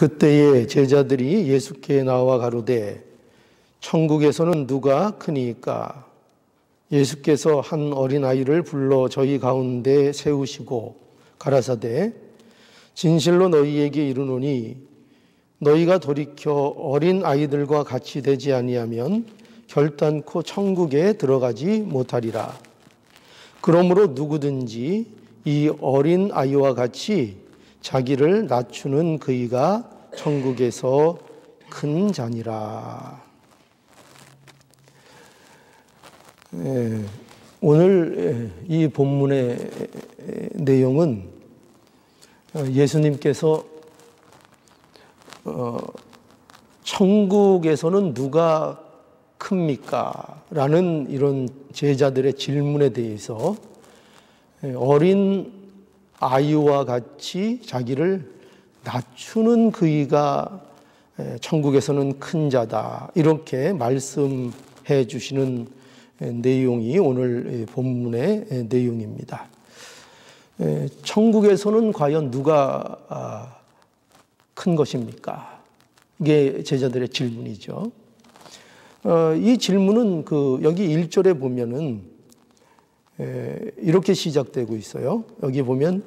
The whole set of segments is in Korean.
그때에 제자들이 예수께 나와 가로되 천국에서는 누가 크니까? 예수께서 한 어린아이를 불러 저희 가운데 세우시고 가라사대 진실로 너희에게 이르노니 너희가 돌이켜 어린아이들과 같이 되지 아니하면 결단코 천국에 들어가지 못하리라. 그러므로 누구든지 이 어린아이와 같이 자기를 낮추는 그이가 천국에서 큰 자니라. 오늘 이 본문의 내용은 예수님께서 천국에서는 누가 큽니까? 라는 이런 제자들의 질문에 대해서 어린 아이와 같이 자기를 낮추는 그이가 천국에서는 큰 자다. 이렇게 말씀해 주시는 내용이 오늘 본문의 내용입니다. 천국에서는 과연 누가 큰 것입니까? 이게 제자들의 질문이죠. 이 질문은 여기 1절에 보면은 이렇게 시작되고 있어요. 여기 보면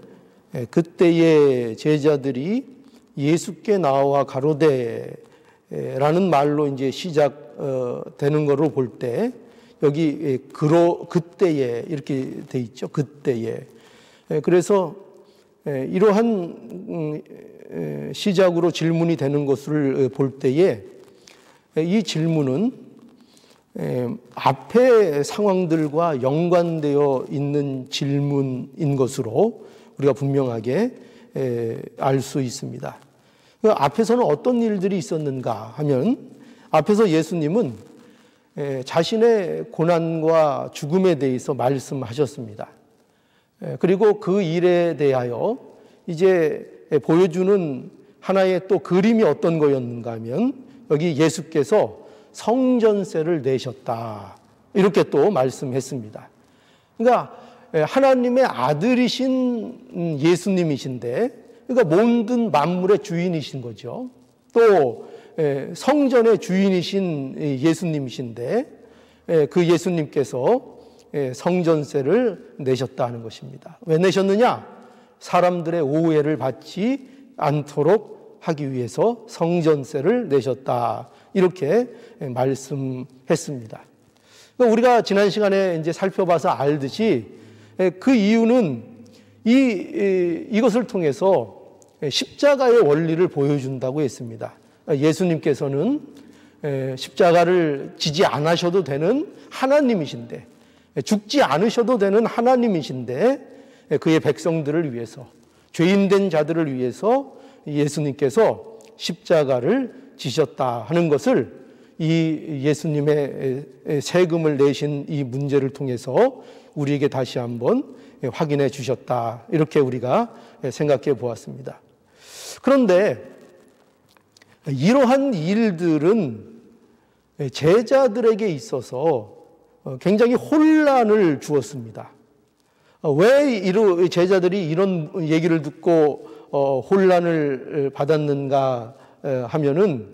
그때의 제자들이 예수께 나와 가로되 라는 말로 이제 시작되는 거로 볼 때 여기 그때에 이렇게 돼 있죠. 그때에. 그래서 이러한 시작으로 질문이 되는 것을 볼 때에 이 질문은 앞의 상황들과 연관되어 있는 질문인 것으로 우리가 분명하게 알 수 있습니다. 앞에서는 어떤 일들이 있었는가 하면 앞에서 예수님은 자신의 고난과 죽음에 대해서 말씀하셨습니다. 그리고 그 일에 대하여 이제 보여주는 하나의 또 그림이 어떤 거였는가 하면 여기 예수께서 성전세를 내셨다. 이렇게 또 말씀했습니다. 그러니까 하나님의 아들이신 예수님이신데 그러니까 모든 만물의 주인이신 거죠. 또 성전의 주인이신 예수님이신데 그 예수님께서 성전세를 내셨다는 것입니다. 왜 내셨느냐? 사람들의 오해를 받지 않도록 하기 위해서 성전세를 내셨다. 이렇게 말씀했습니다. 우리가 지난 시간에 이제 살펴봐서 알듯이 그 이유는 이것을 통해서 십자가의 원리를 보여준다고 했습니다. 예수님께서는 십자가를 지지 않으셔도 되는 하나님이신데, 죽지 않으셔도 되는 하나님이신데 그의 백성들을 위해서, 죄인된 자들을 위해서 예수님께서 십자가를 지셨다 하는 것을 이 예수님의 세금을 내신 이 문제를 통해서 우리에게 다시 한번 확인해 주셨다. 이렇게 우리가 생각해 보았습니다. 그런데 이러한 일들은 제자들에게 있어서 굉장히 혼란을 주었습니다. 왜 제자들이 이런 얘기를 듣고 혼란을 받았는가 하면은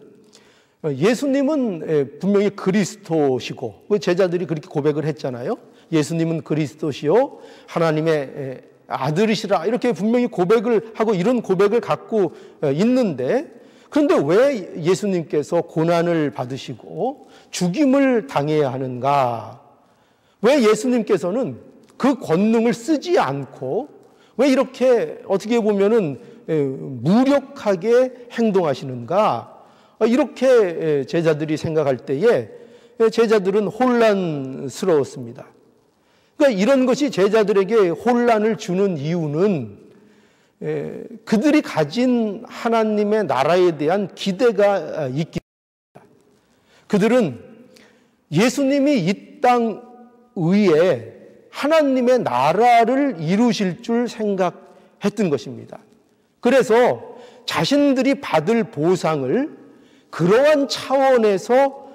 예수님은 분명히 그리스도시고 제자들이 그렇게 고백을 했잖아요. 예수님은 그리스도시요 하나님의 아들이시라 이렇게 분명히 고백을 하고 이런 고백을 갖고 있는데 그런데 왜 예수님께서 고난을 받으시고 죽임을 당해야 하는가? 왜 예수님께서는 그 권능을 쓰지 않고 왜 이렇게 어떻게 보면은 무력하게 행동하시는가? 이렇게 제자들이 생각할 때에 제자들은 혼란스러웠습니다. 그러니까 이런 것이 제자들에게 혼란을 주는 이유는 그들이 가진 하나님의 나라에 대한 기대가 있기 때문입니다. 그들은 예수님이 이 땅 위에 하나님의 나라를 이루실 줄 생각했던 것입니다. 그래서 자신들이 받을 보상을 그러한 차원에서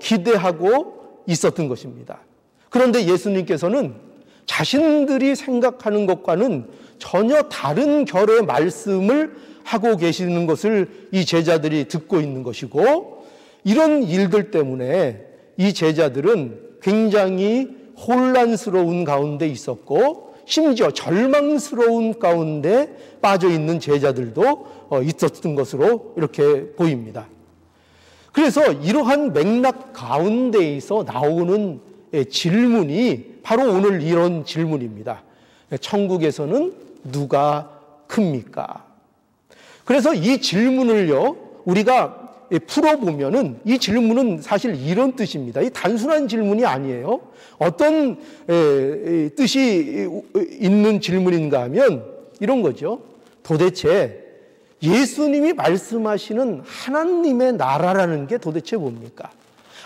기대하고 있었던 것입니다. 그런데 예수님께서는 자신들이 생각하는 것과는 전혀 다른 결의 말씀을 하고 계시는 것을 이 제자들이 듣고 있는 것이고, 이런 일들 때문에 이 제자들은 굉장히 혼란스러운 가운데 있었고, 심지어 절망스러운 가운데 빠져 있는 제자들도 있었던 것으로 이렇게 보입니다. 그래서 이러한 맥락 가운데에서 나오는 질문이 바로 오늘 이런 질문입니다. 천국에서는 누가 큽니까? 그래서 이 질문을요, 우리가 풀어보면은 이 질문은 사실 이런 뜻입니다. 이 단순한 질문이 아니에요. 어떤 뜻이 있는 질문인가 하면 이런 거죠. 도대체 예수님이 말씀하시는 하나님의 나라라는 게 도대체 뭡니까?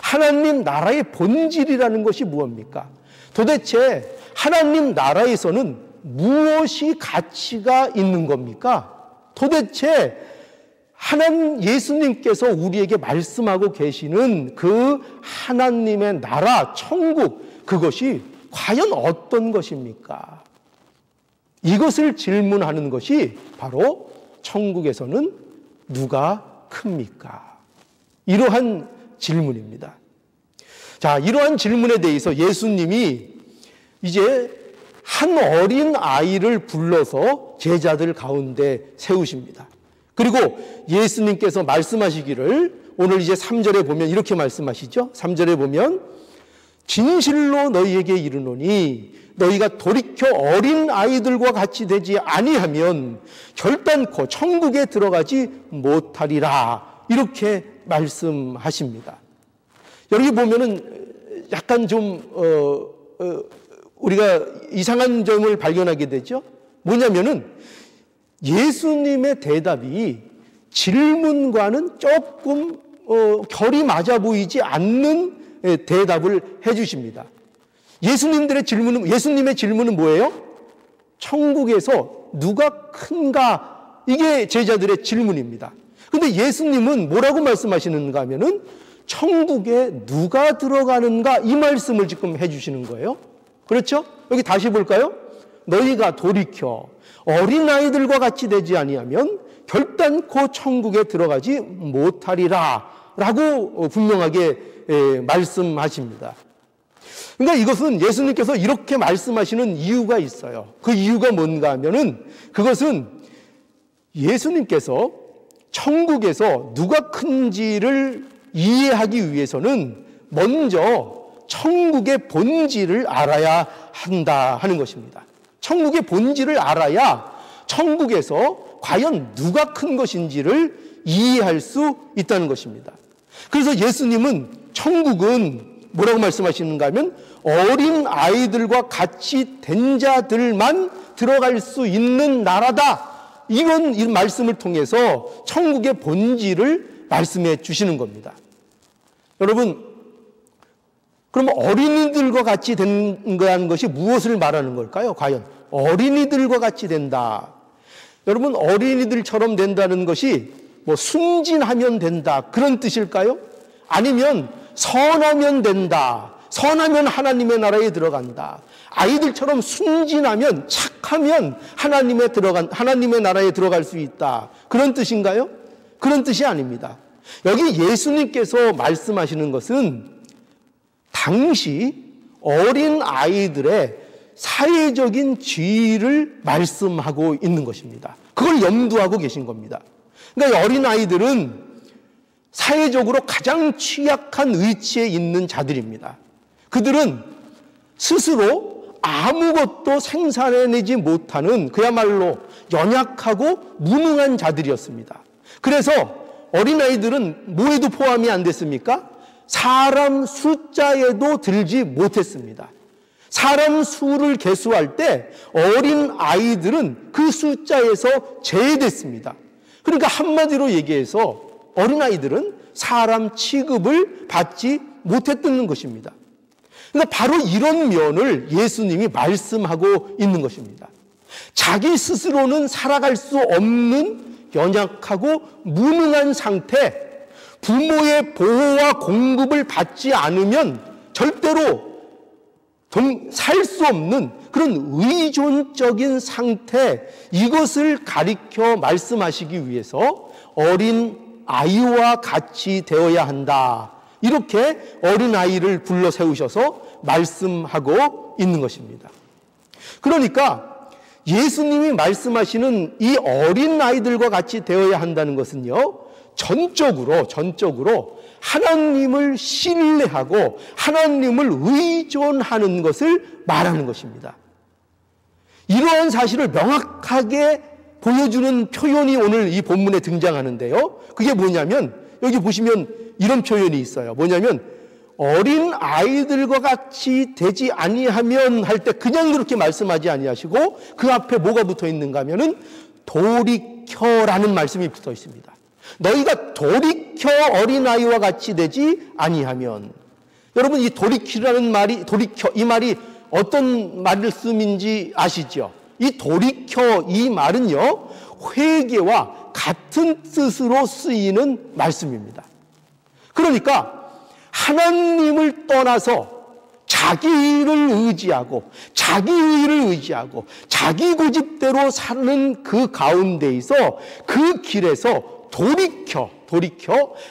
하나님 나라의 본질이라는 것이 무엇입니까? 도대체 하나님 나라에서는 무엇이 가치가 있는 겁니까? 도대체 하나님 예수님께서 우리에게 말씀하고 계시는 그 하나님의 나라, 천국, 그것이 과연 어떤 것입니까? 이것을 질문하는 것이 바로 천국에서는 누가 큽니까? 이러한 질문입니다. 자, 이러한 질문에 대해서 예수님이 이제 한 어린 아이를 불러서 제자들 가운데 세우십니다. 그리고 예수님께서 말씀하시기를 오늘 이제 3절에 보면 이렇게 말씀하시죠. 3절에 보면 진실로 너희에게 이르노니 너희가 돌이켜 어린 아이들과 같이 되지 아니하면 결단코 천국에 들어가지 못하리라. 이렇게 말씀하십니다. 여기 보면은 약간 좀 우리가 이상한 점을 발견하게 되죠. 뭐냐면은 예수님의 대답이 질문과는 조금 결이 맞아 보이지 않는 대답을 해주십니다. 예수님의 질문은 뭐예요? 천국에서 누가 큰가? 이게 제자들의 질문입니다. 근데 예수님은 뭐라고 말씀하시는가 하면은 천국에 누가 들어가는가? 이 말씀을 지금 해주시는 거예요. 그렇죠? 여기 다시 볼까요? 너희가 돌이켜 어린아이들과 같이 되지 아니하면 결단코 천국에 들어가지 못하리라 라고 분명하게 말씀하십니다. 그러니까 이것은 예수님께서 이렇게 말씀하시는 이유가 있어요. 그 이유가 뭔가 하면은 그것은 예수님께서 천국에서 누가 큰지를 이해하기 위해서는 먼저 천국의 본질을 알아야 한다 하는 것입니다. 천국의 본질을 알아야 천국에서 과연 누가 큰 것인지를 이해할 수 있다는 것입니다. 그래서 예수님은 천국은 뭐라고 말씀하시는가 하면 어린 아이들과 같이 된 자들만 들어갈 수 있는 나라다. 이 말씀을 통해서 천국의 본질을 말씀해 주시는 겁니다. 여러분, 그럼 어린이들과 같이 된다는 것이 무엇을 말하는 걸까요? 과연 어린이들과 같이 된다. 여러분, 어린이들처럼 된다는 것이 뭐 순진하면 된다 그런 뜻일까요? 아니면 선하면 된다. 선하면 하나님의 나라에 들어간다. 아이들처럼 순진하면 착하면 하나님의 나라에 들어갈 수 있다. 그런 뜻인가요? 그런 뜻이 아닙니다. 여기 예수님께서 말씀하시는 것은 당시 어린 아이들의 사회적인 지위를 말씀하고 있는 것입니다. 그걸 염두하고 계신 겁니다. 그러니까 어린 아이들은 사회적으로 가장 취약한 위치에 있는 자들입니다. 그들은 스스로 아무것도 생산해내지 못하는 그야말로 연약하고 무능한 자들이었습니다. 그래서 어린아이들은 뭐에도 포함이 안 됐습니까? 사람 숫자에도 들지 못했습니다. 사람 수를 계수할 때 어린 아이들은 그 숫자에서 제외됐습니다. 그러니까 한마디로 얘기해서 어린아이들은 사람 취급을 받지 못했던 것입니다. 그러니까 바로 이런 면을 예수님이 말씀하고 있는 것입니다. 자기 스스로는 살아갈 수 없는 연약하고 무능한 상태, 부모의 보호와 공급을 받지 않으면 절대로 살 수 없는 그런 의존적인 상태, 이것을 가리켜 말씀하시기 위해서 어린 아이와 같이 되어야 한다. 이렇게 어린 아이를 불러 세우셔서 말씀하고 있는 것입니다. 그러니까 예수님이 말씀하시는 이 어린 아이들과 같이 되어야 한다는 것은요, 전적으로 하나님을 신뢰하고 하나님을 의존하는 것을 말하는 것입니다. 이러한 사실을 명확하게 보여주는 표현이 오늘 이 본문에 등장하는데요. 그게 뭐냐면 여기 보시면 이런 표현이 있어요. 뭐냐면 어린 아이들과 같이 되지 아니하면 할 때 그냥 그렇게 말씀하지 아니하시고 그 앞에 뭐가 붙어 있는가 하면은 돌이켜라는 말씀이 붙어 있습니다. 너희가 돌이켜 어린아이와 같이 되지 아니하면. 여러분, 이 돌이키라는 말이, 이 말이 어떤 말씀인지 아시죠? 이 돌이켜, 이 말은요, 회개와 같은 뜻으로 쓰이는 말씀입니다. 그러니까 하나님을 떠나서 자기를 의지하고 자기의를 의지하고 자기 고집대로 사는 그 가운데에서 그 길에서 돌이켜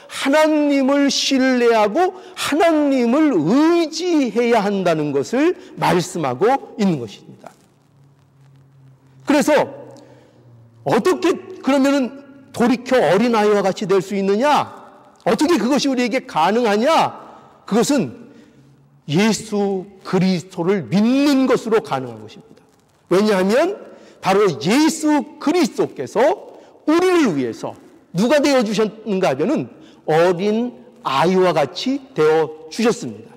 하나님을 신뢰하고 하나님을 의지해야 한다는 것을 말씀하고 있는 것입니다. 그래서 어떻게 그러면은 돌이켜 어린아이와 같이 될 수 있느냐? 어떻게 그것이 우리에게 가능하냐? 그것은 예수 그리스도를 믿는 것으로 가능한 것입니다. 왜냐하면 바로 예수 그리스도께서 우리를 위해서 누가 되어 주셨는가 하면은 어린 아이와 같이 되어 주셨습니다.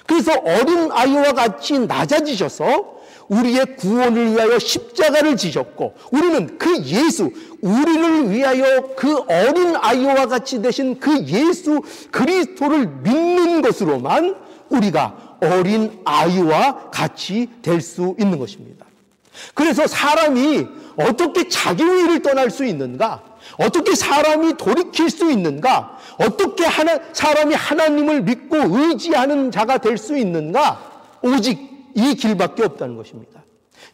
그래서 어린 아이와 같이 낮아지셔서 우리의 구원을 위하여 십자가를 지셨고, 우리는 그 예수, 우리를 위하여 그 어린 아이와 같이 되신 그 예수 그리스도를 믿는 것으로만 우리가 어린 아이와 같이 될 수 있는 것입니다. 그래서 사람이 어떻게 자기 의를 떠날 수 있는가? 어떻게 사람이 돌이킬 수 있는가? 어떻게 사람이 하나님을 믿고 의지하는 자가 될 수 있는가? 오직 이 길밖에 없다는 것입니다.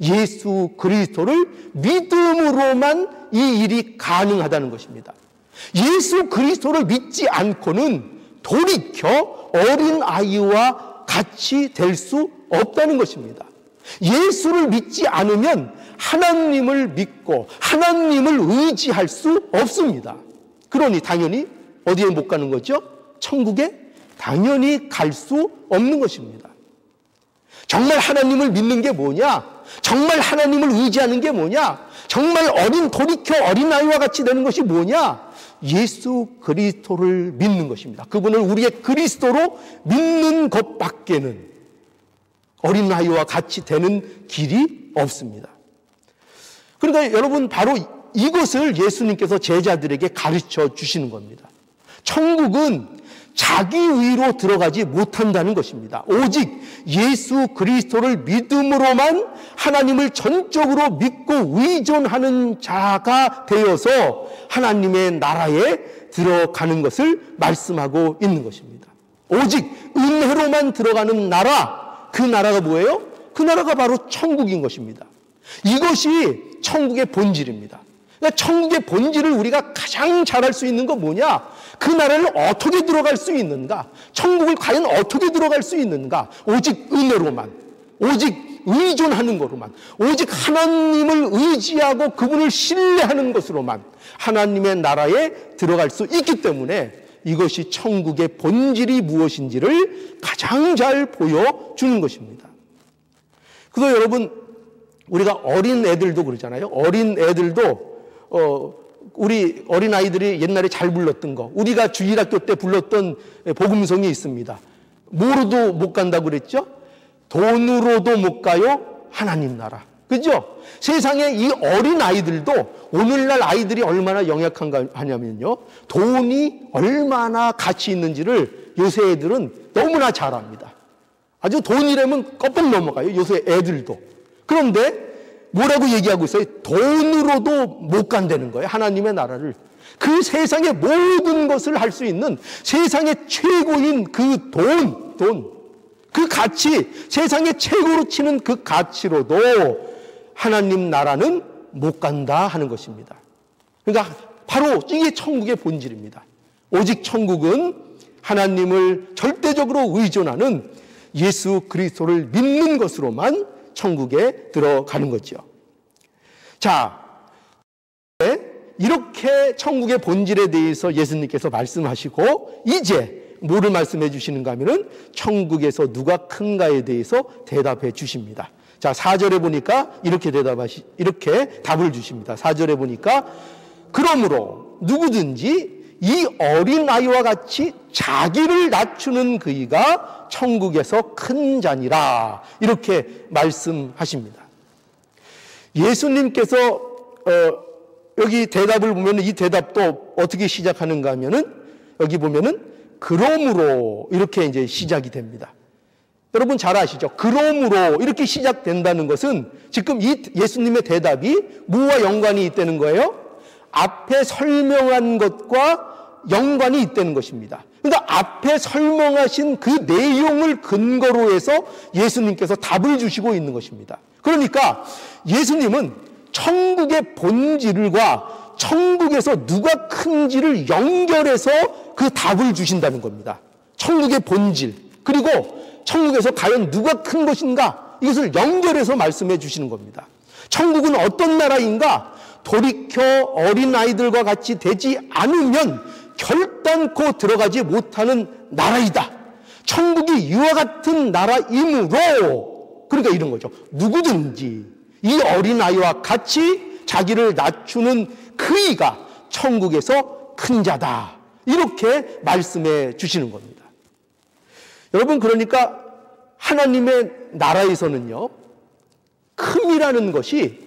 예수 그리스도를 믿음으로만 이 일이 가능하다는 것입니다. 예수 그리스도를 믿지 않고는 돌이켜 어린 아이와 같이 될 수 없다는 것입니다. 예수를 믿지 않으면 하나님을 믿고 하나님을 의지할 수 없습니다. 그러니 당연히 어디에 못 가는 거죠? 천국에 당연히 갈 수 없는 것입니다. 정말 하나님을 믿는 게 뭐냐? 정말 하나님을 의지하는 게 뭐냐? 정말 돌이켜 어린아이와 같이 되는 것이 뭐냐? 예수 그리스도를 믿는 것입니다. 그분을 우리의 그리스도로 믿는 것밖에는 어린아이와 같이 되는 길이 없습니다. 그러니까 여러분, 바로 이것을 예수님께서 제자들에게 가르쳐 주시는 겁니다. 천국은 자기 의로 들어가지 못한다는 것입니다. 오직 예수 그리스도를 믿음으로만 하나님을 전적으로 믿고 의존하는 자가 되어서 하나님의 나라에 들어가는 것을 말씀하고 있는 것입니다. 오직 은혜로만 들어가는 나라, 그 나라가 뭐예요? 그 나라가 바로 천국인 것입니다. 이것이 천국의 본질입니다. 그러니까 천국의 본질을 우리가 가장 잘할 수 있는 건 뭐냐? 그 나라를 어떻게 들어갈 수 있는가? 천국을 과연 어떻게 들어갈 수 있는가? 오직 은혜로만, 오직 의존하는 것으로만, 오직 하나님을 의지하고 그분을 신뢰하는 것으로만 하나님의 나라에 들어갈 수 있기 때문에 이것이 천국의 본질이 무엇인지를 가장 잘 보여주는 것입니다. 그래서 여러분, 우리가 어린 애들도 그러잖아요. 어린 애들도 우리 어린아이들이 옛날에 잘 불렀던 거, 우리가 주일학교 때 불렀던 복음성이 있습니다. 뭐로도 못 간다고 그랬죠? 돈으로도 못 가요, 하나님 나라. 그죠? 세상에 이 어린아이들도 오늘날 아이들이 얼마나 영약한가 하냐면요, 돈이 얼마나 가치 있는지를 요새 애들은 너무나 잘 압니다. 아주 돈이라면 껌뻑 넘어가요, 요새 애들도. 그런데 뭐라고 얘기하고 있어요? 돈으로도 못 간다는 거예요, 하나님의 나라를. 그 세상의 모든 것을 할 수 있는 세상의 최고인 그 돈, 그 가치, 세상에 최고로 치는 그 가치로도 하나님 나라는 못 간다 하는 것입니다. 그러니까 바로 이게 천국의 본질입니다. 오직 천국은 하나님을 절대적으로 의존하는 예수 그리스도를 믿는 것으로만 천국에 들어가는 거죠. 자, 이렇게 천국의 본질에 대해서 예수님께서 말씀하시고 이제 뭐를 말씀해 주시는가 하면은 천국에서 누가 큰가에 대해서 대답해 주십니다. 자, 4절에 보니까 이렇게 답을 주십니다. 4절에 보니까 그러므로 누구든지 이 어린아이와 같이 자기를 낮추는 그이가 천국에서 큰 자니라. 이렇게 말씀하십니다. 예수님께서 여기 대답을 보면 이 대답도 어떻게 시작하는가 하면은 여기 보면은 그러므로 이렇게 이제 시작이 됩니다. 여러분 잘 아시죠? 그러므로 이렇게 시작된다는 것은 지금 이 예수님의 대답이 뭐와 연관이 있다는 거예요? 앞에 설명한 것과 연관이 있다는 것입니다. 그러니까 앞에 설명하신 그 내용을 근거로 해서 예수님께서 답을 주시고 있는 것입니다. 그러니까 예수님은 천국의 본질과 천국에서 누가 큰지를 연결해서 그 답을 주신다는 겁니다. 천국의 본질, 그리고 천국에서 과연 누가 큰 것인가, 이것을 연결해서 말씀해 주시는 겁니다. 천국은 어떤 나라인가? 돌이켜 어린아이들과 같이 되지 않으면 결단코 들어가지 못하는 나라이다. 천국이 이와 같은 나라이므로, 그러니까 이런 거죠. 누구든지 이 어린아이와 같이 자기를 낮추는 그이가 천국에서 큰 자다. 이렇게 말씀해 주시는 겁니다. 여러분, 그러니까 하나님의 나라에서는요, 큼이라는 것이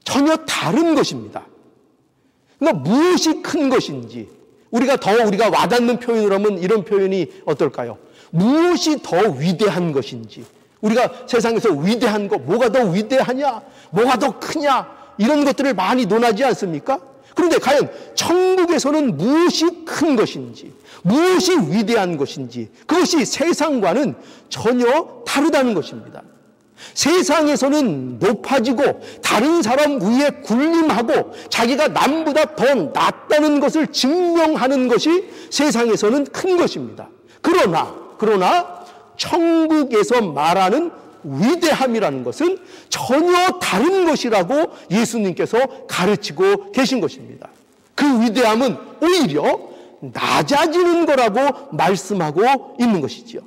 전혀 다른 것입니다. 그러니까 무엇이 큰 것인지, 우리가 와닿는 표현을 하면 이런 표현이 어떨까요? 무엇이 더 위대한 것인지, 우리가 세상에서 위대한 거, 뭐가 더 위대하냐, 뭐가 더 크냐, 이런 것들을 많이 논하지 않습니까? 그런데 과연 천국에서는 무엇이 큰 것인지, 무엇이 위대한 것인지, 그것이 세상과는 전혀 다르다는 것입니다. 세상에서는 높아지고 다른 사람 위에 군림하고 자기가 남보다 더 낫다는 것을 증명하는 것이 세상에서는 큰 것입니다. 그러나 천국에서 말하는 위대함이라는 것은 전혀 다른 것이라고 예수님께서 가르치고 계신 것입니다. 그 위대함은 오히려 낮아지는 거라고 말씀하고 있는 것이지요.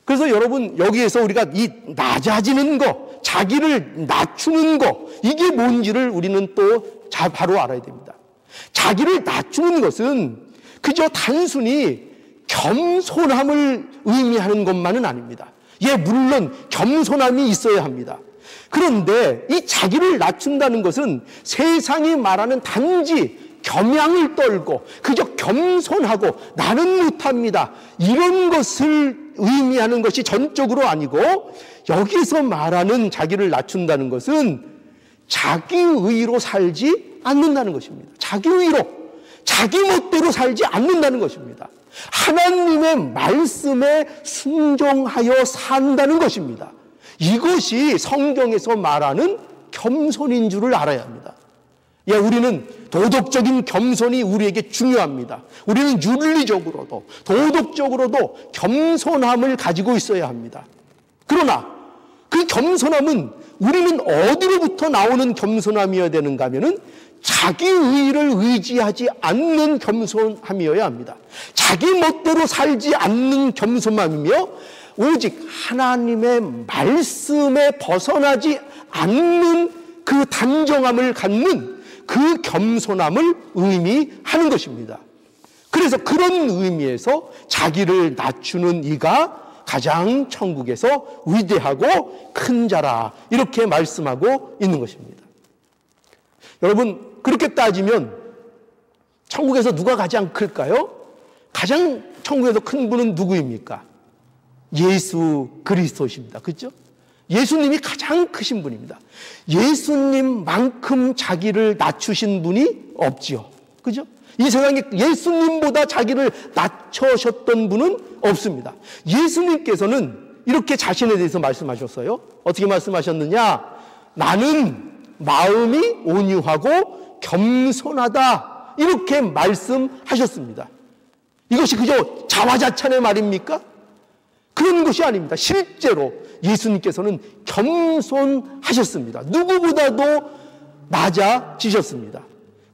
그래서 여러분, 여기에서 우리가 이 낮아지는 거, 자기를 낮추는 거, 이게 뭔지를 우리는 또 바로 알아야 됩니다. 자기를 낮추는 것은 그저 단순히 겸손함을 의미하는 것만은 아닙니다. 예, 물론 겸손함이 있어야 합니다. 그런데 이 자기를 낮춘다는 것은 세상이 말하는 단지 겸양을 떨고 그저 겸손하고 나는 못합니다, 이런 것을 의미하는 것이 전적으로 아니고, 여기서 말하는 자기를 낮춘다는 것은 자기의로 살지 않는다는 것입니다. 자기의로, 자기 멋대로 살지 않는다는 것입니다. 하나님의 말씀에 순종하여 산다는 것입니다. 이것이 성경에서 말하는 겸손인 줄을 알아야 합니다. 예, 우리는 도덕적인 겸손이 우리에게 중요합니다. 우리는 윤리적으로도 도덕적으로도 겸손함을 가지고 있어야 합니다. 그러나 그 겸손함은 우리는 어디로부터 나오는 겸손함이어야 되는가 하면은 자기 의를 의지하지 않는 겸손함이어야 합니다. 자기 멋대로 살지 않는 겸손함이며 오직 하나님의 말씀에 벗어나지 않는 그 단정함을 갖는 그 겸손함을 의미하는 것입니다. 그래서 그런 의미에서 자기를 낮추는 이가 가장 천국에서 위대하고 큰 자라, 이렇게 말씀하고 있는 것입니다. 여러분, 그렇게 따지면 천국에서 누가 가장 클까요? 가장 천국에서 큰 분은 누구입니까? 예수 그리스도십니다. 그렇죠? 예수님이 가장 크신 분입니다. 예수님만큼 자기를 낮추신 분이 없지요. 그죠? 이 세상에 예수님보다 자기를 낮춰셨던 분은 없습니다. 예수님께서는 이렇게 자신에 대해서 말씀하셨어요. 어떻게 말씀하셨느냐? 나는 마음이 온유하고 겸손하다. 이렇게 말씀하셨습니다. 이것이 그저 자화자찬의 말입니까? 그런 것이 아닙니다. 실제로 예수님께서는 겸손하셨습니다. 누구보다도 낮아지셨습니다.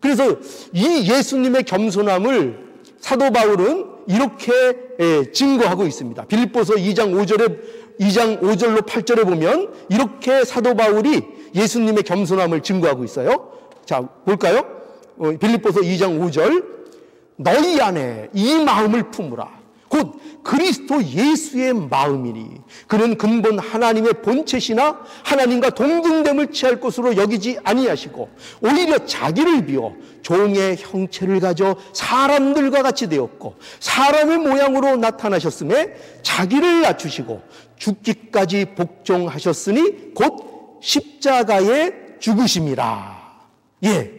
그래서 이 예수님의 겸손함을 사도 바울은 이렇게 증거하고 있습니다. 빌립보서 2장 5절로 8절에 보면 이렇게 사도 바울이 예수님의 겸손함을 증거하고 있어요. 자, 볼까요? 빌립보서 2장 5절. 너희 안에 이 마음을 품으라. 곧 그리스도 예수의 마음이니 그는 근본 하나님의 본체시나 하나님과 동등됨을 취할 것으로 여기지 아니하시고 오히려 자기를 비워 종의 형체를 가져 사람들과 같이 되었고 사람의 모양으로 나타나셨음에 자기를 낮추시고 죽기까지 복종하셨으니 곧 십자가에 죽으심이라. 예,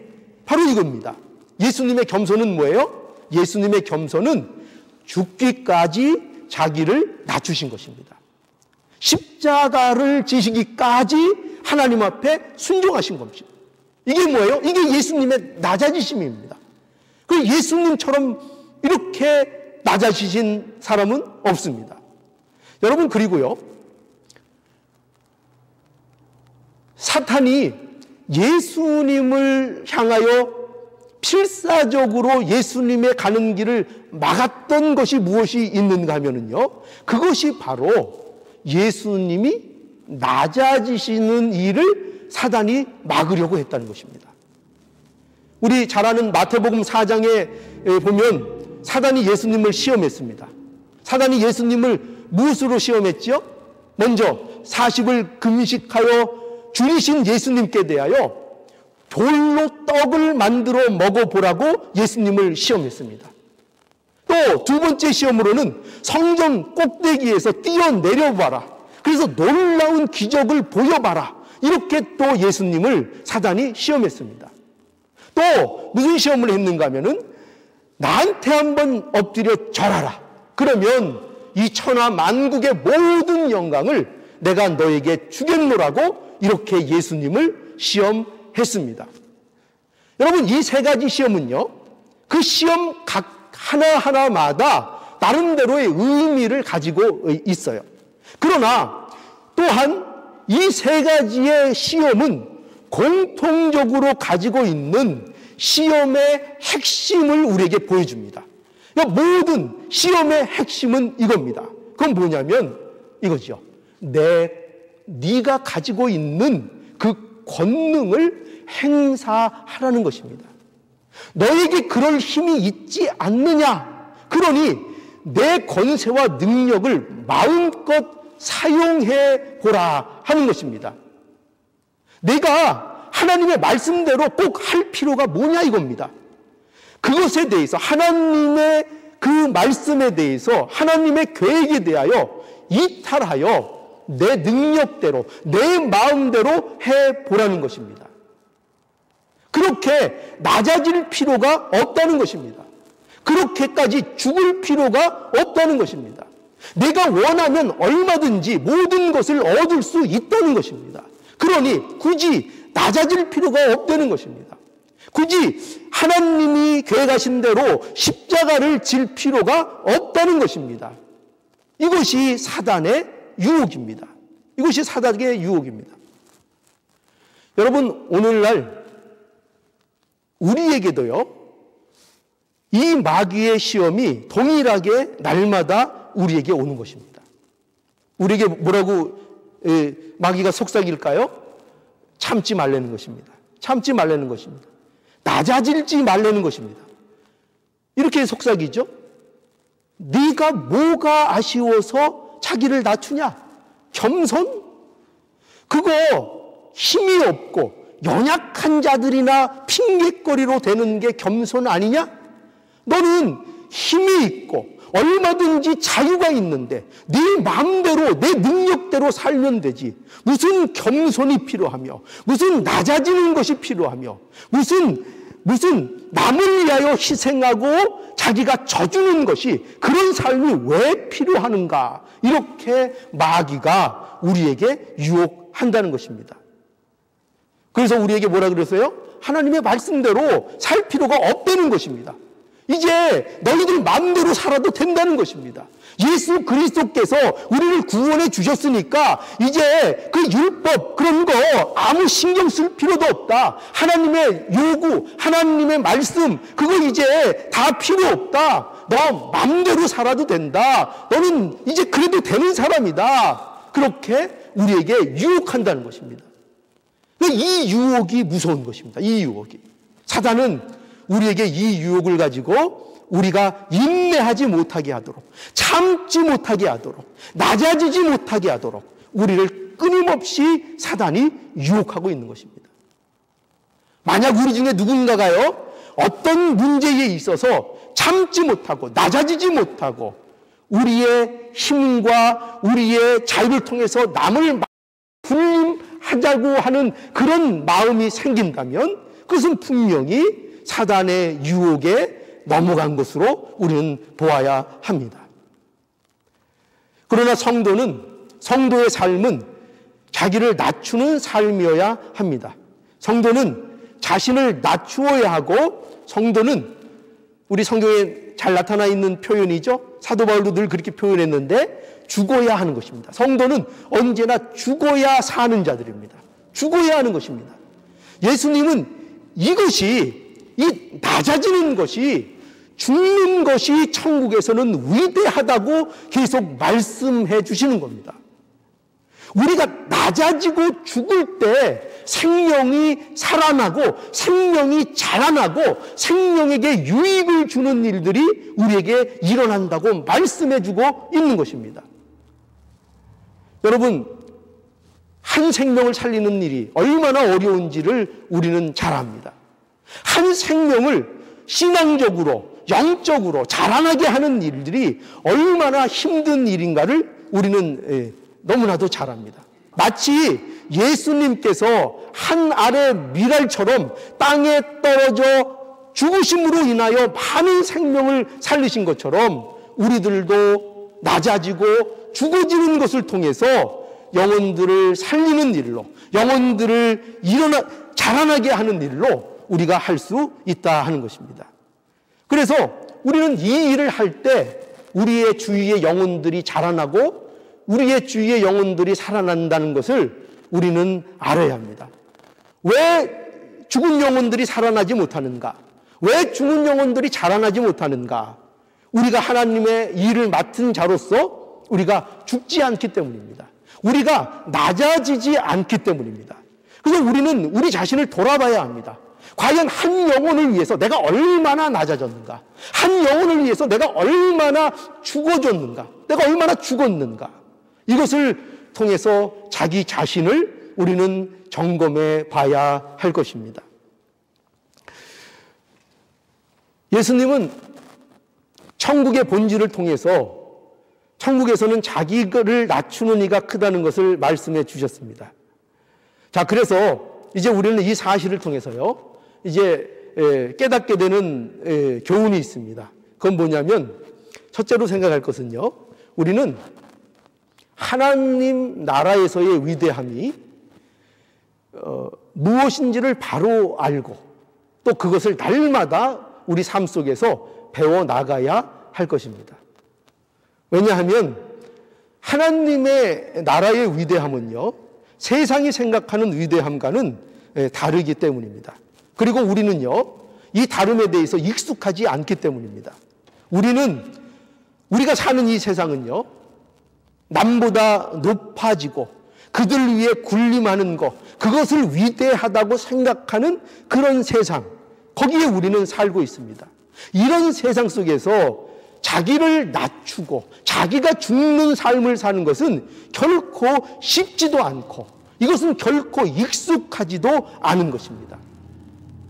바로 이겁니다. 예수님의 겸손은 뭐예요? 예수님의 겸손은 죽기까지 자기를 낮추신 것입니다. 십자가를 지시기까지 하나님 앞에 순종하신 겁니다. 이게 뭐예요? 이게 예수님의 낮아지심입니다. 그 예수님처럼 이렇게 낮아지신 사람은 없습니다. 여러분, 그리고요, 사탄이 예수님을 향하여 필사적으로 예수님의 가는 길을 막았던 것이 무엇이 있는가 하면요, 그것이 바로 예수님이 낮아지시는 일을 사단이 막으려고 했다는 것입니다. 우리 잘 아는 마태복음 4장에 보면 사단이 예수님을 시험했습니다. 사단이 예수님을 무엇으로 시험했지요? 먼저 40을 금식하여 줄이신 예수님께 대하여 돌로 떡을 만들어 먹어보라고 예수님을 시험했습니다. 또 두 번째 시험으로는 성전 꼭대기에서 뛰어내려봐라. 그래서 놀라운 기적을 보여봐라. 이렇게 또 예수님을 사단이 시험했습니다. 또 무슨 시험을 했는가 하면은 나한테 한번 엎드려 절하라. 그러면 이 천하 만국의 모든 영광을 내가 너에게 주겠노라고 이렇게 예수님을 시험했습니다. 여러분, 이 세 가지 시험은요, 그 시험 각 하나하나마다 나름대로의 의미를 가지고 있어요. 그러나 또한 이 세 가지의 시험은 공통적으로 가지고 있는 시험의 핵심을 우리에게 보여줍니다. 그러니까 모든 시험의 핵심은 이겁니다. 그건 뭐냐면 이거죠. 네가 가지고 있는 그 권능을 행사하라는 것입니다. 너에게 그럴 힘이 있지 않느냐? 그러니 내 권세와 능력을 마음껏 사용해 보라 하는 것입니다. 내가 하나님의 말씀대로 꼭 할 필요가 뭐냐 이겁니다. 그것에 대해서 하나님의 그 말씀에 대해서 하나님의 계획에 대하여 이탈하여 내 능력대로 내 마음대로 해보라는 것입니다. 그렇게 낮아질 필요가 없다는 것입니다. 그렇게까지 죽을 필요가 없다는 것입니다. 내가 원하면 얼마든지 모든 것을 얻을 수 있다는 것입니다. 그러니 굳이 낮아질 필요가 없다는 것입니다. 굳이 하나님이 계획하신 대로 십자가를 질 필요가 없다는 것입니다. 이것이 사단의 유혹입니다. 이것이 사단의 유혹입니다. 여러분, 오늘날 우리에게도요, 이 마귀의 시험이 동일하게 날마다 우리에게 오는 것입니다. 우리에게 뭐라고 마귀가 속삭일까요? 참지 말라는 것입니다. 참지 말라는 것입니다. 낮아질지 말라는 것입니다. 이렇게 속삭이죠. 네가 뭐가 아쉬워서 자기를 낮추냐? 겸손? 그거 힘이 없고 연약한 자들이나 핑계거리로 되는 게 겸손 아니냐? 너는 힘이 있고 얼마든지 자유가 있는데 네 마음대로 내 능력대로 살면 되지. 무슨 겸손이 필요하며 무슨 낮아지는 것이 필요하며 무슨 무슨 남을 위하여 희생하고 자기가 져주는 것이, 그런 삶이 왜 필요하는가, 이렇게 마귀가 우리에게 유혹한다는 것입니다. 그래서 우리에게 뭐라 그랬어요? 하나님의 말씀대로 살 필요가 없다는 것입니다. 이제 너희들 마음대로 살아도 된다는 것입니다. 예수 그리스도께서 우리를 구원해 주셨으니까 이제 그 율법 그런 거 아무 신경 쓸 필요도 없다. 하나님의 요구, 하나님의 말씀, 그거 이제 다 필요 없다. 너 마음대로 살아도 된다. 너는 이제 그래도 되는 사람이다. 그렇게 우리에게 유혹한다는 것입니다. 이 유혹이 무서운 것입니다. 이 유혹이. 사단은 우리에게 이 유혹을 가지고 우리가 인내하지 못하게 하도록, 참지 못하게 하도록, 낮아지지 못하게 하도록 우리를 끊임없이 사단이 유혹하고 있는 것입니다. 만약 우리 중에 누군가가요, 어떤 문제에 있어서 참지 못하고 낮아지지 못하고 우리의 힘과 우리의 자유를 통해서 남을 군림하자고 하는 그런 마음이 생긴다면 그것은 분명히 사단의 유혹에 넘어간 것으로 우리는 보아야 합니다. 그러나 성도의 삶은 자기를 낮추는 삶이어야 합니다. 성도는 자신을 낮추어야 하고, 성도는 우리 성경에 잘 나타나 있는 표현이죠. 사도 바울도 늘 그렇게 표현했는데 죽어야 하는 것입니다. 성도는 언제나 죽어야 사는 자들입니다. 죽어야 하는 것입니다. 예수님은 이것이, 이 낮아지는 것이, 죽는 것이 천국에서는 위대하다고 계속 말씀해 주시는 겁니다. 우리가 낮아지고 죽을 때 생명이 살아나고 생명이 자라나고 생명에게 유익을 주는 일들이 우리에게 일어난다고 말씀해 주고 있는 것입니다. 여러분, 한 생명을 살리는 일이 얼마나 어려운지를 우리는 잘 압니다. 한 생명을 신앙적으로, 영적으로 자라나게 하는 일들이 얼마나 힘든 일인가를 우리는 너무나도 잘 압니다. 마치 예수님께서 한 알의 밀알처럼 땅에 떨어져 죽으심으로 인하여 많은 생명을 살리신 것처럼 우리들도 낮아지고 죽어지는 것을 통해서 영혼들을 살리는 일로, 영혼들을 자라나게 하는 일로 우리가 할 수 있다 하는 것입니다. 그래서 우리는 이 일을 할 때 우리의 주위의 영혼들이 자라나고 우리의 주위의 영혼들이 살아난다는 것을 우리는 알아야 합니다. 왜 죽은 영혼들이 살아나지 못하는가? 왜 죽은 영혼들이 자라나지 못하는가? 우리가 하나님의 일을 맡은 자로서 우리가 죽지 않기 때문입니다. 우리가 낮아지지 않기 때문입니다. 그래서 우리는 우리 자신을 돌아봐야 합니다. 과연 한 영혼을 위해서 내가 얼마나 낮아졌는가? 한 영혼을 위해서 내가 얼마나 죽어졌는가? 내가 얼마나 죽었는가? 이것을 통해서 자기 자신을 우리는 점검해 봐야 할 것입니다. 예수님은 천국의 본질을 통해서 천국에서는 자기를 낮추는 이가 크다는 것을 말씀해 주셨습니다. 자, 그래서 이제 우리는 이 사실을 통해서요, 이제 깨닫게 되는 교훈이 있습니다. 그건 뭐냐면, 첫째로 생각할 것은요, 우리는 하나님 나라에서의 위대함이 무엇인지를 바로 알고 또 그것을 날마다 우리 삶 속에서 배워나가야 할 것입니다. 왜냐하면 하나님의 나라의 위대함은요, 세상이 생각하는 위대함과는 다르기 때문입니다. 그리고 우리는요, 이 다름에 대해서 익숙하지 않기 때문입니다. 우리가 사는 이 세상은요, 남보다 높아지고 그들 위해 군림하는 것, 그것을 위대하다고 생각하는 그런 세상, 거기에 우리는 살고 있습니다. 이런 세상 속에서 자기를 낮추고 자기가 죽는 삶을 사는 것은 결코 쉽지도 않고 이것은 결코 익숙하지도 않은 것입니다.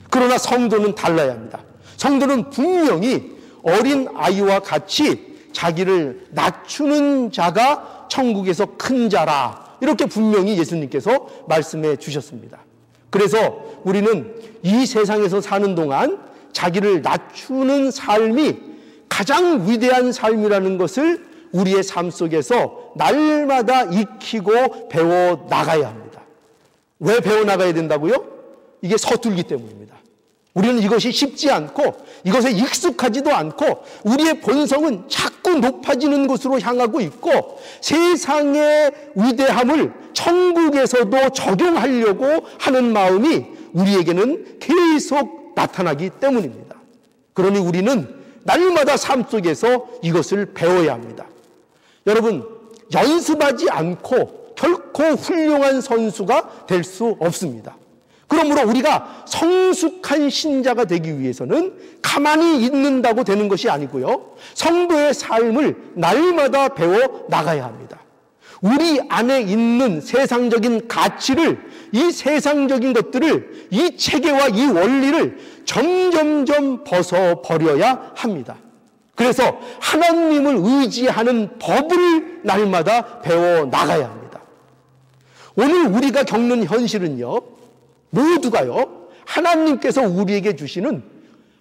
그러나 성도는 달라야 합니다. 성도는 분명히 어린 아이와 같이 자기를 낮추는 자가 천국에서 큰 자라, 이렇게 분명히 예수님께서 말씀해 주셨습니다. 그래서 우리는 이 세상에서 사는 동안 자기를 낮추는 삶이 가장 위대한 삶이라는 것을 우리의 삶 속에서 날마다 익히고 배워 나가야 합니다. 왜 배워 나가야 된다고요? 이게 서툴기 때문입니다. 우리는 이것이 쉽지 않고 이것에 익숙하지도 않고 우리의 본성은 자꾸 높아지는 곳으로 향하고 있고 세상의 위대함을 천국에서도 적용하려고 하는 마음이 우리에게는 계속 나타나기 때문입니다. 그러니 우리는 날마다 삶 속에서 이것을 배워야 합니다. 여러분, 연습하지 않고 결코 훌륭한 선수가 될 수 없습니다. 그러므로 우리가 성숙한 신자가 되기 위해서는 가만히 있는다고 되는 것이 아니고요. 성도의 삶을 날마다 배워 나가야 합니다. 우리 안에 있는 세상적인 가치를, 이 세상적인 것들을, 이 체계와 이 원리를 점점점 벗어버려야 합니다. 그래서 하나님을 의지하는 법을 날마다 배워 나가야 합니다. 오늘 우리가 겪는 현실은요, 모두가요, 하나님께서 우리에게 주시는,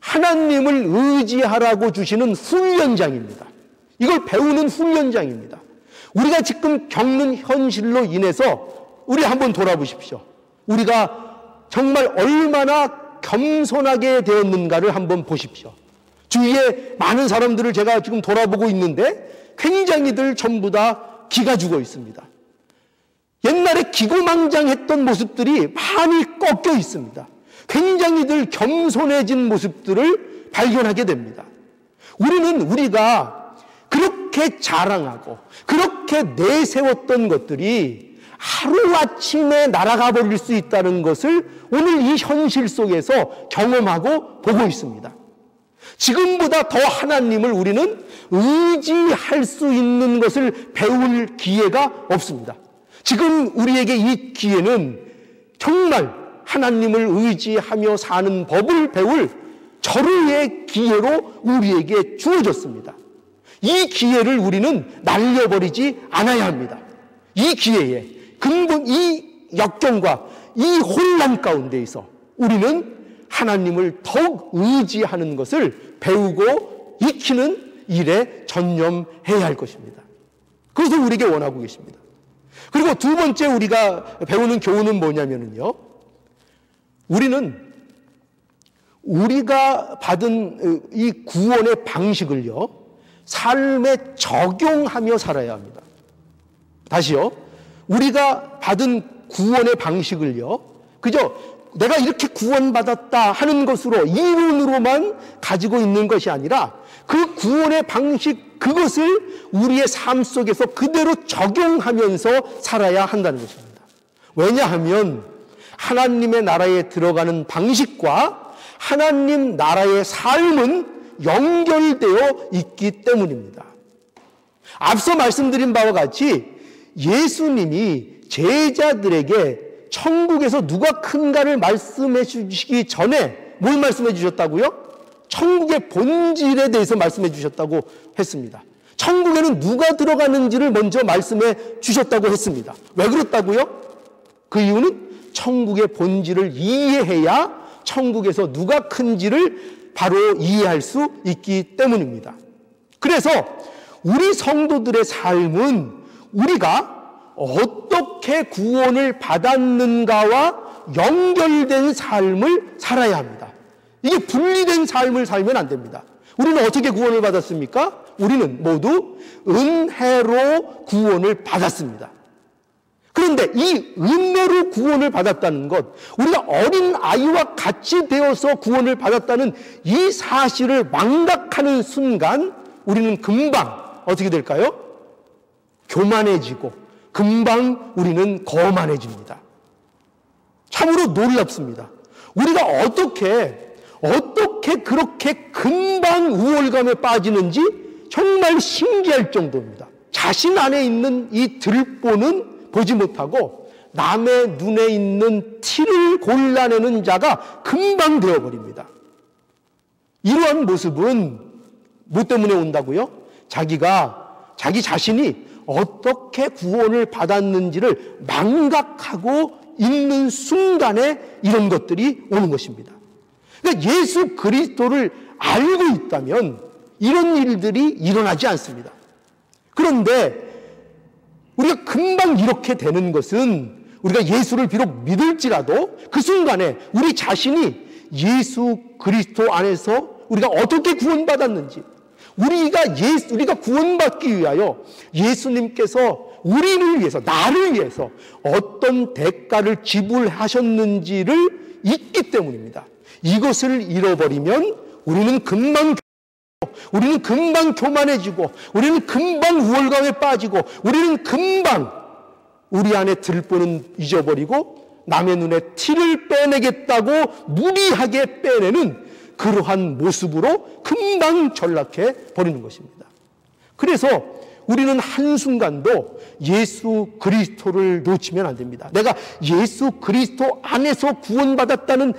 하나님을 의지하라고 주시는 훈련장입니다. 이걸 배우는 훈련장입니다. 우리가 지금 겪는 현실로 인해서 우리 한번 돌아보십시오. 우리가 정말 얼마나 겸손하게 되었는가를 한번 보십시오. 주위에 많은 사람들을 제가 지금 돌아보고 있는데 굉장히들 전부 다 기가 죽어 있습니다. 옛날에 기고망장했던 모습들이 많이 꺾여 있습니다. 굉장히들 겸손해진 모습들을 발견하게 됩니다. 우리가 그렇게 자랑하고 그렇게 내세웠던 것들이 하루아침에 날아가 버릴 수 있다는 것을 오늘 이 현실 속에서 경험하고 보고 있습니다. 지금보다 더 하나님을 우리는 의지할 수 있는 것을 배울 기회가 없습니다. 지금 우리에게 이 기회는 정말 하나님을 의지하며 사는 법을 배울 절호의 기회로 우리에게 주어졌습니다. 이 기회를 우리는 날려버리지 않아야 합니다. 이 기회에 근본 이 역경과 이 혼란 가운데에서 우리는 하나님을 더욱 의지하는 것을 배우고 익히는 일에 전념해야 할 것입니다. 그것을 우리에게 원하고 계십니다. 그리고 두 번째 우리가 배우는 교훈은 뭐냐면요, 우리는 우리가 받은 이 구원의 방식을요, 삶에 적용하며 살아야 합니다. 다시요, 우리가 받은 구원의 방식을요, 그저 내가 이렇게 구원받았다 하는 것으로, 이론으로만 가지고 있는 것이 아니라 그 구원의 방식, 그것을 우리의 삶 속에서 그대로 적용하면서 살아야 한다는 것입니다. 왜냐하면 하나님의 나라에 들어가는 방식과 하나님 나라의 삶은 연결되어 있기 때문입니다. 앞서 말씀드린 바와 같이 예수님이 제자들에게 천국에서 누가 큰가를 말씀해 주시기 전에 뭘 말씀해 주셨다고요? 천국의 본질에 대해서 말씀해 주셨다고 했습니다. 천국에는 누가 들어가는지를 먼저 말씀해 주셨다고 했습니다. 왜 그렇다고요? 그 이유는 천국의 본질을 이해해야 천국에서 누가 큰지를 바로 이해할 수 있기 때문입니다. 그래서 우리 성도들의 삶은 우리가 어떻게 구원을 받았는가와 연결된 삶을 살아야 합니다. 이게 분리된 삶을 살면 안 됩니다. 우리는 어떻게 구원을 받았습니까? 우리는 모두 은혜로 구원을 받았습니다. 그런데 이 은혜로 구원을 받았다는 것, 우리가 어린 아이와 같이 되어서 구원을 받았다는 이 사실을 망각하는 순간 우리는 금방 어떻게 될까요? 교만해지고 금방 우리는 거만해집니다. 참으로 놀랍습니다. 우리가 어떻게 그렇게 금방 우월감에 빠지는지 정말 신기할 정도입니다. 자신 안에 있는 이 들보는 보지 못하고 남의 눈에 있는 티를 골라내는 자가 금방 되어버립니다. 이러한 모습은 뭐 때문에 온다고요? 자기 자신이 어떻게 구원을 받았는지를 망각하고 있는 순간에 이런 것들이 오는 것입니다. 그러니까 예수 그리스도를 알고 있다면 이런 일들이 일어나지 않습니다. 그런데 우리가 금방 이렇게 되는 것은 우리가 예수를 비록 믿을지라도 그 순간에 우리 자신이 예수 그리스도 안에서 우리가 어떻게 구원받았는지, 우리가 구원받기 위하여 예수님께서 우리를 위해서, 나를 위해서 어떤 대가를 지불하셨는지를 잊기 때문입니다. 이것을 잃어버리면 우리는 금방 교만해지고, 우리는 금방 우월감에 빠지고, 우리는 금방 우리 안에 들보는 잊어버리고 남의 눈에 티를 빼내겠다고 무리하게 빼내는 그러한 모습으로 금방 전락해 버리는 것입니다. 그래서 우리는 한순간도 예수 그리스도를 놓치면 안 됩니다. 내가 예수 그리스도 안에서 구원받았다는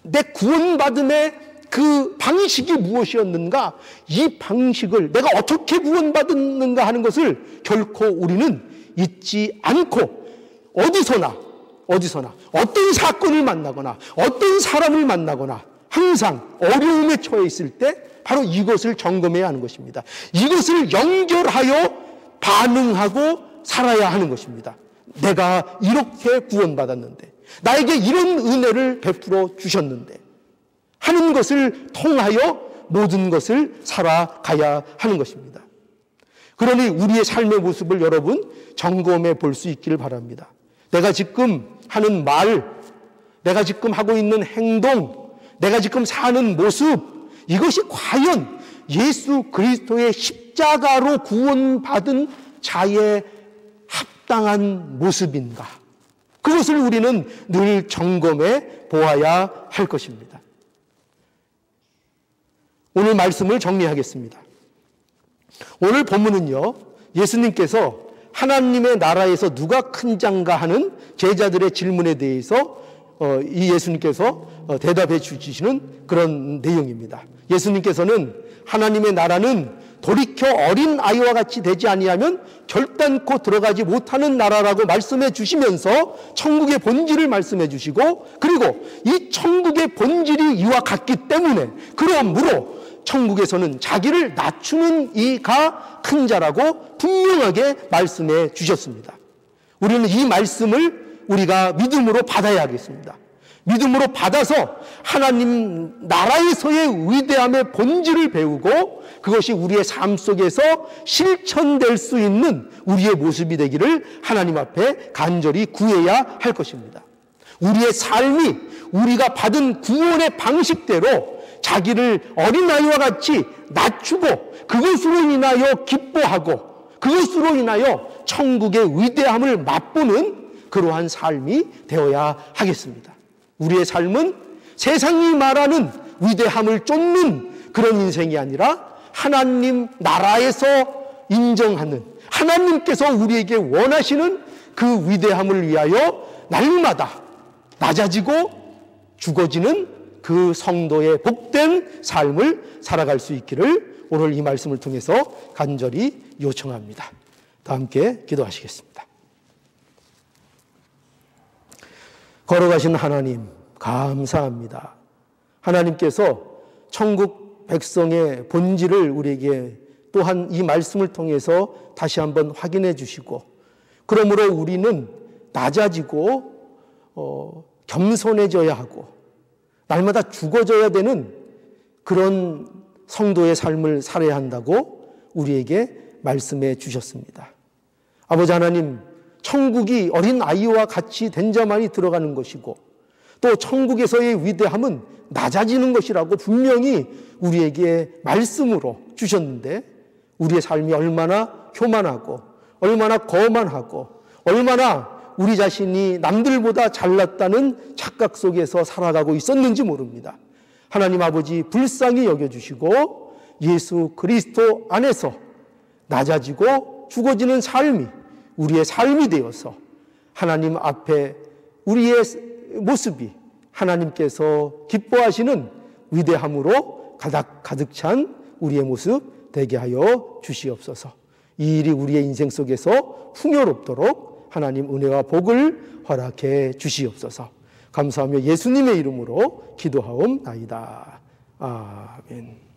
내 구원받음의 그 방식이 무엇이었는가, 이 방식을 내가 어떻게 구원받았는가 하는 것을 결코 우리는 잊지 않고 어디서나 어떤 사건을 만나거나 어떤 사람을 만나거나 항상 어려움에 처해 있을 때 바로 이것을 점검해야 하는 것입니다. 이것을 연결하여 반응하고 살아야 하는 것입니다. 내가 이렇게 구원받았는데, 나에게 이런 은혜를 베풀어 주셨는데 하는 것을 통하여 모든 것을 살아가야 하는 것입니다. 그러니 우리의 삶의 모습을 여러분 점검해 볼 수 있기를 바랍니다. 내가 지금 하는 말, 내가 지금 하고 있는 행동, 내가 지금 사는 모습, 이것이 과연 예수 그리스도의 십자가로 구원받은 자의 합당한 모습인가? 그것을 우리는 늘 점검해 보아야 할 것입니다. 오늘 말씀을 정리하겠습니다. 오늘 본문은요, 예수님께서 하나님의 나라에서 누가 큰 자인가 하는 제자들의 질문에 대해서 이 예수님께서 대답해 주시는 그런 내용입니다. 예수님께서는 하나님의 나라는 돌이켜 어린 아이와 같이 되지 아니하면 결단코 들어가지 못하는 나라라고 말씀해 주시면서 천국의 본질을 말씀해 주시고, 그리고 이 천국의 본질이 이와 같기 때문에 그러므로 천국에서는 자기를 낮추는 이가 큰 자라고 분명하게 말씀해 주셨습니다. 우리는 이 말씀을 우리가 믿음으로 받아야 하겠습니다. 믿음으로 받아서 하나님 나라에서의 위대함의 본질을 배우고 그것이 우리의 삶 속에서 실천될 수 있는 우리의 모습이 되기를 하나님 앞에 간절히 구해야 할 것입니다. 우리의 삶이 우리가 받은 구원의 방식대로 자기를 어린아이와 같이 낮추고 그것으로 인하여 기뻐하고 그것으로 인하여 천국의 위대함을 맛보는 그러한 삶이 되어야 하겠습니다. 우리의 삶은 세상이 말하는 위대함을 쫓는 그런 인생이 아니라 하나님 나라에서 인정하는, 하나님께서 우리에게 원하시는 그 위대함을 위하여 날마다 낮아지고 죽어지는 그 성도의 복된 삶을 살아갈 수 있기를 오늘 이 말씀을 통해서 간절히 요청합니다. 다 함께 기도하시겠습니다. 걸어가신 하나님 감사합니다. 하나님께서 천국 백성의 본질을 우리에게 또한 이 말씀을 통해서 다시 한번 확인해 주시고, 그러므로 우리는 낮아지고 겸손해져야 하고 날마다 죽어져야 되는 그런 성도의 삶을 살아야 한다고 우리에게 말씀해 주셨습니다. 아버지 하나님, 천국이 어린 아이와 같이 된 자만이 들어가는 것이고 또 천국에서의 위대함은 낮아지는 것이라고 분명히 우리에게 말씀으로 주셨는데, 우리의 삶이 얼마나 교만하고 얼마나 거만하고 얼마나 우리 자신이 남들보다 잘났다는 착각 속에서 살아가고 있었는지 모릅니다. 하나님 아버지, 불쌍히 여겨주시고 예수 그리스도 안에서 낮아지고 죽어지는 삶이 우리의 삶이 되어서 하나님 앞에 우리의 모습이 하나님께서 기뻐하시는 위대함으로 가득 찬 우리의 모습 되게 하여 주시옵소서. 이 일이 우리의 인생 속에서 풍요롭도록 하나님 은혜와 복을 허락해 주시옵소서. 감사하며 예수님의 이름으로 기도하옵나이다. 아멘.